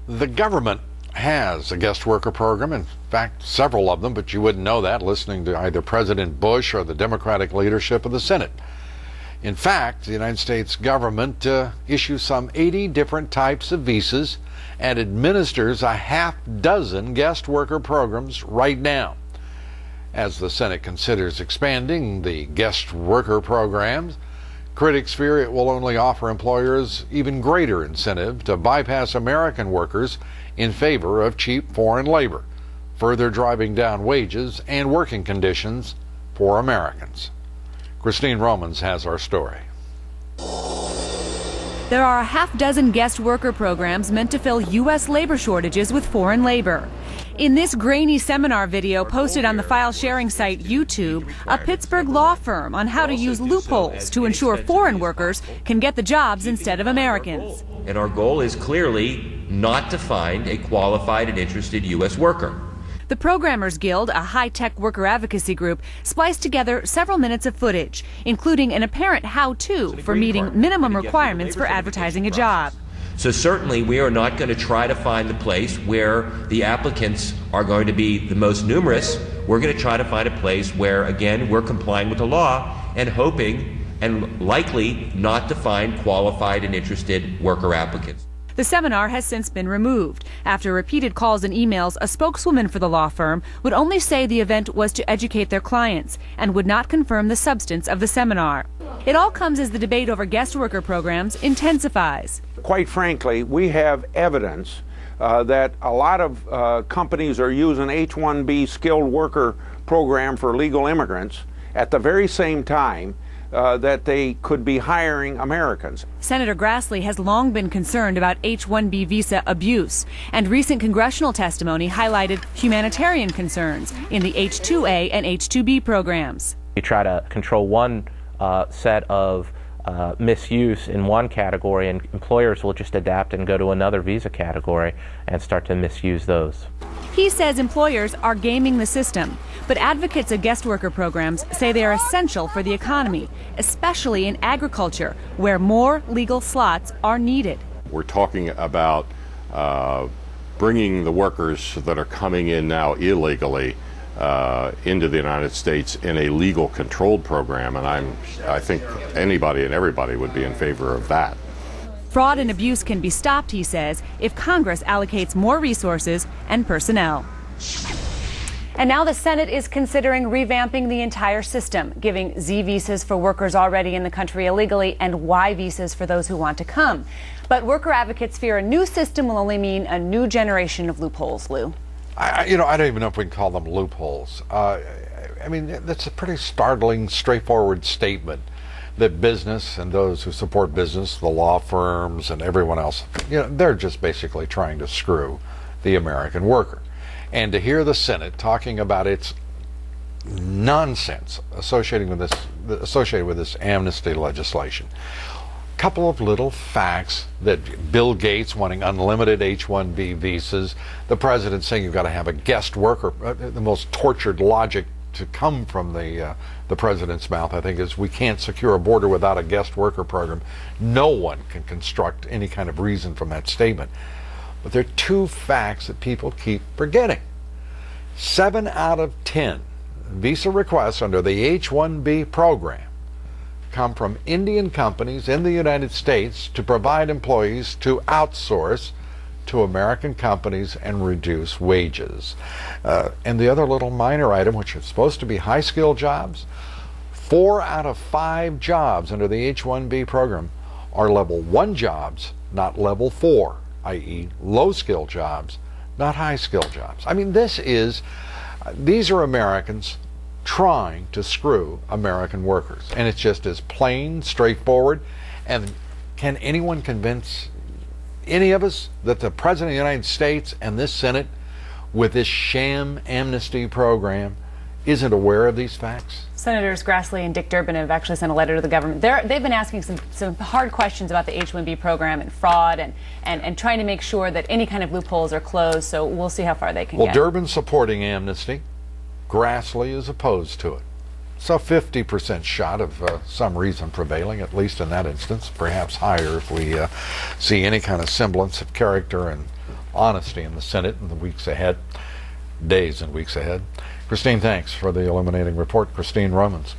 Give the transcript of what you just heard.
The government has a guest worker program, in fact, several of them, but you wouldn't know that listening to either President Bush or the Democratic leadership of the Senate. In fact, the United States government issues some 80 different types of visas and administers a half-dozen guest worker programs right now. As the Senate considers expanding the guest worker programs, critics fear it will only offer employers even greater incentive to bypass American workers in favor of cheap foreign labor, further driving down wages and working conditions for Americans. Christine Romans has our story. There are a half-dozen guest worker programs meant to fill U.S. labor shortages with foreign labor. In this grainy seminar video posted on the file-sharing site YouTube, a Pittsburgh law firm on how to use loopholes to ensure foreign workers can get the jobs instead of Americans. And our goal is clearly not to find a qualified and interested U.S. worker. The Programmers Guild, a high-tech worker advocacy group, spliced together several minutes of footage, including an apparent how-to for meeting minimum requirements for advertising a job. So certainly we are not going to try to find the place where the applicants are going to be the most numerous. We're going to try to find a place where, again, we're complying with the law and hoping and likely not to find qualified and interested worker applicants. The seminar has since been removed. After repeated calls and emails, a spokeswoman for the law firm would only say the event was to educate their clients and would not confirm the substance of the seminar. It all comes as the debate over guest worker programs intensifies. Quite frankly, we have evidence that a lot of companies are using H-1B skilled worker program for legal immigrants at the very same time that they could be hiring Americans. Senator Grassley has long been concerned about H-1B visa abuse, and recent congressional testimony highlighted humanitarian concerns in the H-2A and H-2B programs. You try to control one set of misuse in one category, and employers will just adapt and go to another visa category and start to misuse those. He says employers are gaming the system, but advocates of guest worker programs say they are essential for the economy, especially in agriculture, where more legal slots are needed. We're talking about bringing the workers that are coming in now illegally into the United States in a legal controlled program, and I think anybody and everybody would be in favor of that. Fraud and abuse can be stopped, he says, if Congress allocates more resources and personnel. And now the Senate is considering revamping the entire system, giving Z visas for workers already in the country illegally and Y visas for those who want to come. But worker advocates fear a new system will only mean a new generation of loopholes, Lou. I don't even know if we can call them loopholes. I mean, that's a pretty startling, straightforward statement that business and those who support business, the law firms and everyone else, they're just basically trying to screw the American worker. And to hear the Senate talking about its nonsense associated with this amnesty legislation. Couple of little facts: that Bill Gates wanting unlimited H-1B visas, the president saying you've got to have a guest worker. The most tortured logic to come from the president's mouth, I think, is we can't secure a border without a guest worker program. No one can construct any kind of reason from that statement. But there are two facts that people keep forgetting. 7 out of 10 visa requests under the H-1B program come from Indian companies in the United States to provide employees to outsource to American companies and reduce wages. And the other little minor item, which is supposed to be high-skilled jobs, 4 out of 5 jobs under the H-1B program are level 1 jobs, not level 4, i.e. low-skilled jobs, not high-skilled jobs. I mean, these are Americans trying to screw American workers, and it's just as plain, straightforward. And can anyone convince any of us that the President of the United States and this Senate, with this sham amnesty program, isn't aware of these facts? Senators Grassley and Dick Durbin have actually sent a letter to the government. They've been asking some hard questions about the H-1B program and fraud and trying to make sure that any kind of loopholes are closed, so we'll see how far they can get. Well, Durbin's supporting amnesty. Grassley is opposed to it. So 50% shot of some reason prevailing, at least in that instance, perhaps higher if we see any kind of semblance of character and honesty in the Senate in the weeks ahead, days and weeks ahead. Christine, thanks for the illuminating report. Christine Romans.